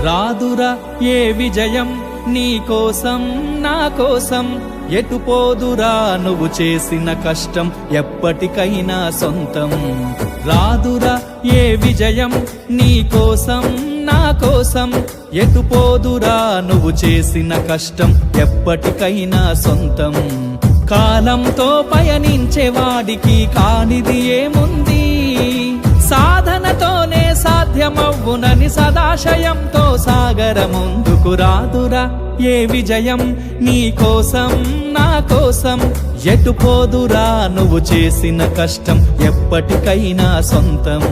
రాదురా ఏ విజయం నీ కోసం నా కోసం, ఎటు పోదురా నువ్వు చేసిన కష్టం ఎప్పటికైనా సొంతం. రాదురా ఏ విజయం నీ కోసం నా కోసం, ఎటు పోదురా నువ్వు చేసిన కష్టం ఎప్పటికైనా సొంతం. కాలంతో పయనించే వాడికి కానిది ఏముంది, సాధనతోనే సాధ్యమవ్వునని సదాశయంతో సాగర ముందుకు. రాదురా ఏ విజయం నీ కోసం నా కోసం, ఎటు పోదురా నువ్వు చేసిన కష్టం ఎప్పటికైనా సొంతం.